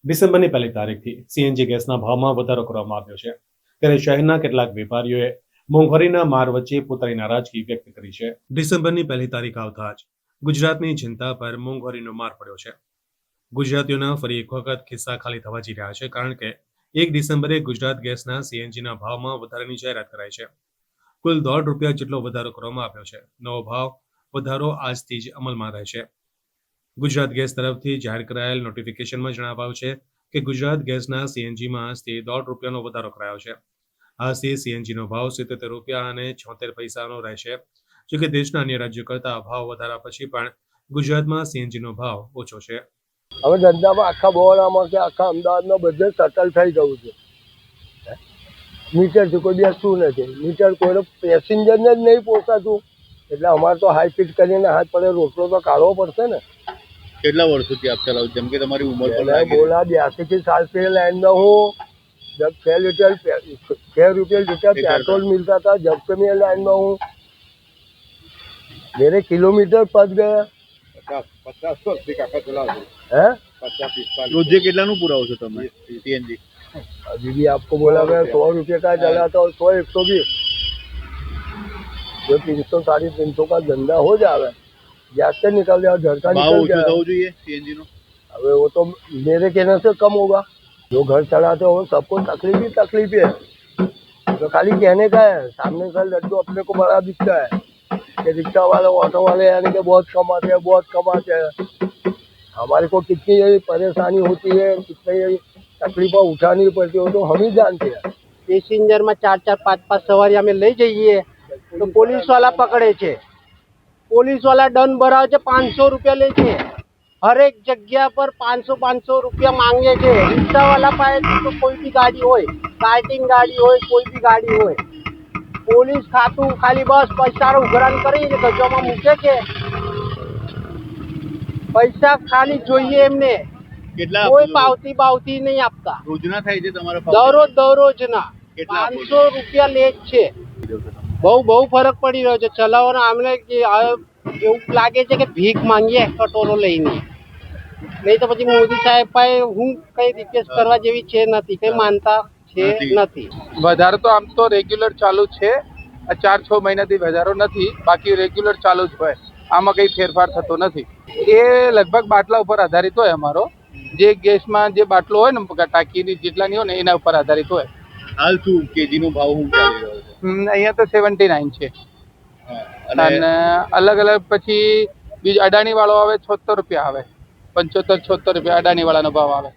ડિસેમ્બરની 1લી તારીખથી સીએનજી ગેસના ભાવમાં વધારો કરવામાં આવ્યો છે, ત્યારે શહેરના કેટલાક વેપારીઓએ મોંઘવારીના માર વચ્ચે પોતાની નારાજગી વ્યક્ત કરી છે. ડિસેમ્બરની 1લી તારીખ આવતા જ ગુજરાતની જનતા પર મોંઘવારીનો માર પડ્યો છે. ગુજરાતીઓના ફરી એક વખત ખિસ્સા ખાલી થવા જઈ રહ્યા છે, કારણ કે 1 ડિસેમ્બરે ગુજરાત ગેસના સીએનજીના ભાવમાં વધારાની જાહેરાત કરાઈ છે. કુલ ₹1.5 જેટલો વધારો કરવામાં આવ્યો છે. નવો ભાવ વધારો આજથી જ અમલમાં રહેશે. ગુજરાત ગેસ તરફથી જાહેર કરાયેલ નોટિફિકેશનમાં જણાવાયું છે કે ગુજરાત ગેસના સીએનજીમાં આજથી ₹1.5નો વધારો કરાયો છે. આજથી સીએનજીનો ભાવ ₹77.76 રહેશે. જોકે દેશના અન્ય રાજ્યો કરતા ભાવ વધારા પછી પણ ગુજરાતમાં સીએનજીનો ભાવ ઓછો છે. હવે ધંધામાં આખા બહોળામાં કે આખા અમદાવાદમાં બધે સટલ થઈ ગયું છે. મીટરથી કોઈ બેસતું નથી. મીટર કોઈને પેસેન્જરને જ નહીં પોસાતું, એટલે અમારે તો હાઈ ફીટ કરીને હાથ પડે રોટલો તો કાઢવો પડશે ને. કેટલા વર્ષોથી આપ ચલાવો? જેમ કે તમારી ઉંમર પણ લાગી बोला 82 की साल से लाइन में हूँ. जब 6 रुपये लीटर पेट्रोल मिलता था, जब से मैं लाइन में हूँ. मेरे किलोमीटर पच गए. 50 वर्ष काका चला है 50-45 રોજે કેટલાનું પુરાવો છો તમે સીએનજી? अभी भी आपको बोला मैं 100 रुपये का चलाता हूँ, 100-120 जो 300-350 का धंधा हो जाए, गैस से निकल जाए, घर का ભાવ निकल ઓછો जाए. થવો જોઈએ સીએનજી નો. अबे वो तो मेरे कहने से कम होगा. जो घर चलाते हो सबको तकलीफ है. तो खाली कहने का है, सामने का लड्डू अपने को बड़ा दिखता है कि रिक्शा वाले ऑटो वाले यानी कि बहुत कमाते हैं. हमारे को कितनी परेशानी होती है, कितनी तकलीफें उठानी पड़ती हो तो हम ही जानते हैं. પેસેન્જર માં 4-4, 5-5 સવારી અમે લઈ જઈએ તો પોલીસ વાળા પકડે છે. પોલીસ વાળા દંડ ભરાવે છે, 500 રૂપિયા લે છે. હરેક જગ્યા પર 500 રૂપિયા માંગે છે. રિક્ષા વાળા પાસે તો કોઈ બી ગાડી હોય, કાર્ટિંગ ગાડી હોય, કોઈ બી ગાડી હોય, પોલીસ ખાતું ખાલી બસ પૈસાનો ઉઘરાણ કરી ગજવામાં મૂકે છે. પૈસા ખાલી જોઈએ એમને, કેટલા કોઈ પાવતી નહીં આપતા. રોજના થાય છે તમારા દરરોજના કેટલા 500 રૂપિયા લે જ છે. બહુ ફરક પડી રહ્યો છે ચલાવવાનો. અમને એવું લાગે છે કે ભીખ માંગીએ કટોરો લઈને. નહીં તો પછી મોદી સાહેબ પાસે હું કઈ રિક્વેસ્ટ કરવા જેવી છે નથી, કઈ માનતા છે નથી. વધારો તો આમ તો રેગ્યુલર ચાલુ જ છે. 4-6 મહિનાથી વધારો નથી, બાકી રેગ્યુલર ચાલુ જ હોય. આમાં કઈ ફેરફાર થતો નથી. એ લગભગ બાટલા ઉપર આધારિત હોય. અમારો જે ગેસમાં જે બાટલો હોય ને ટાંકીની જેટલાની હોય ને એના ઉપર આધારિત હોય. હાલ શું કેજી નો ભાવ શું ચાલી રહ્યો છે? અહીંયા તો 79 છે. અને અલગ પછી બીજો અડાણી વાળો આવે 76 રૂપિયા આવે, 75-76 રૂપિયા અડાણી વાળાનો ભાવ આવે.